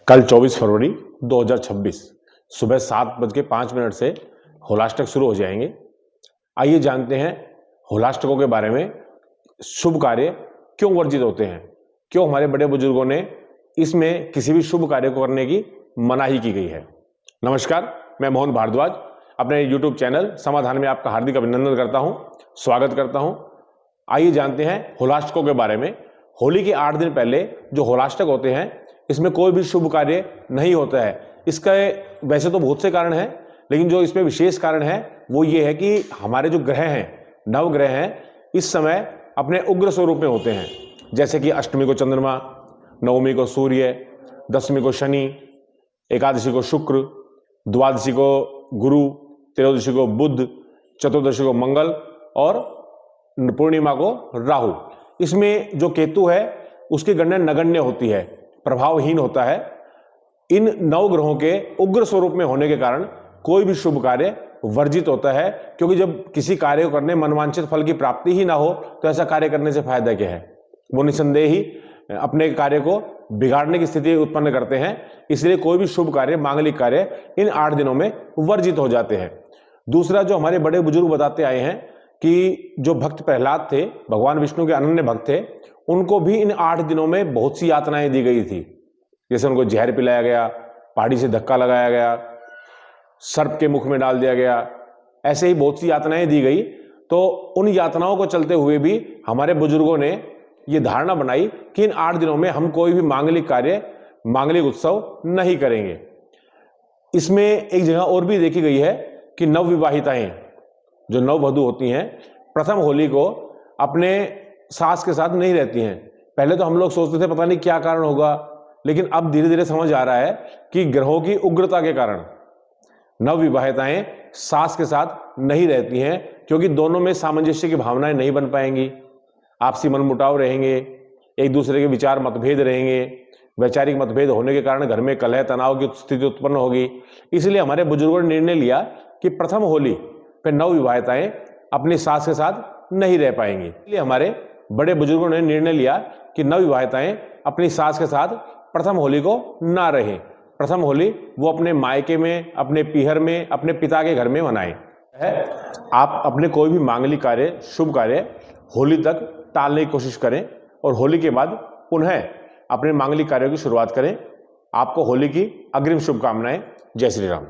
कल 24 फरवरी 2026 सुबह 7:05 से होलाष्टक शुरू हो जाएंगे। आइए जानते हैं होलाष्टकों के बारे में। शुभ कार्य क्यों वर्जित होते हैं, क्यों हमारे बड़े बुजुर्गों ने इसमें किसी भी शुभ कार्य को करने की मनाही की गई है। नमस्कार, मैं मोहन भारद्वाज अपने YouTube चैनल समाधान में आपका हार्दिक अभिनंदन करता हूं, स्वागत करता हूं। आइए जानते हैं होलाष्टकों के बारे में। होली के 8 दिन पहले जो होलाष्टक होते हैं, इसमें कोई भी शुभ कार्य नहीं होता है। इसका वैसे तो बहुत से कारण हैं, लेकिन जो इसमें विशेष कारण है वो ये है कि हमारे जो ग्रह हैं, नवग्रह हैं, इस समय अपने उग्र स्वरूप में होते हैं। जैसे कि अष्टमी को चंद्रमा, नवमी को सूर्य, दशमी को शनि, एकादशी को शुक्र, द्वादशी को गुरु, त्रयोदशी को बुध, चतुर्दशी को मंगल और पूर्णिमा को राहु। इसमें जो केतु है उसकी गणना नगण्य होती है, प्रभावहीन होता है। इन 9 ग्रहों के उग्र स्वरूप में होने के कारण कोई भी शुभ कार्य वर्जित होता है, क्योंकि जब किसी कार्य को करने मनवांछित फल की प्राप्ति ही ना हो तो ऐसा कार्य करने से फायदा क्या है। वो निसंदेह ही अपने कार्य को बिगाड़ने की स्थिति उत्पन्न करते हैं। इसलिए कोई भी शुभ कार्य, मांगलिक कार्य इन 8 दिनों में वर्जित हो जाते हैं। दूसरा, जो हमारे बड़े बुजुर्ग बताते आए हैं कि जो भक्त प्रहलाद थे, भगवान विष्णु के अनन्य भक्त थे, उनको भी इन 8 दिनों में बहुत सी यातनाएं दी गई थी। जैसे उनको जहर पिलाया गया, पहाड़ी से धक्का लगाया गया, सर्प के मुख में डाल दिया गया, ऐसे ही बहुत सी यातनाएं दी गई। तो उन यातनाओं को चलते हुए भी हमारे बुजुर्गों ने ये धारणा बनाई कि इन 8 दिनों में हम कोई भी मांगलिक कार्य, मांगलिक उत्सव नहीं करेंगे। इसमें एक जगह और भी देखी गई है कि नवविवाहिताएं, जो नववधू होती हैं, प्रथम होली को अपने सास के साथ नहीं रहती हैं। पहले तो हम लोग सोचते थे पता नहीं क्या कारण होगा, लेकिन अब धीरे धीरे समझ आ रहा है कि ग्रहों की उग्रता के कारण नवविवाहिताएं सास के साथ नहीं रहती हैं, क्योंकि दोनों में सामंजस्य की भावनाएं नहीं बन पाएंगी, आपसी मनमुटाव रहेंगे, एक दूसरे के विचार मतभेद रहेंगे। वैचारिक मतभेद होने के कारण घर में कलह तनाव की स्थिति उत्पन्न होगी। इसलिए हमारे बुजुर्गों ने निर्णय लिया कि प्रथम होली पे नवविवाहिताएं अपनी सास के साथ नहीं रह पाएंगी। इसलिए हमारे बड़े बुजुर्गों ने निर्णय लिया कि नवविवाहिताएं अपनी सास के साथ प्रथम होली को ना रहें। प्रथम होली वो अपने मायके में, अपने पीहर में, अपने पिता के घर में मनाएं। आप अपने कोई भी मांगलिक कार्य, शुभ कार्य होली तक टालने की कोशिश करें और होली के बाद पुनः अपने मांगलिक कार्यों की शुरुआत करें। आपको होली की अग्रिम शुभकामनाएं। जय श्री राम।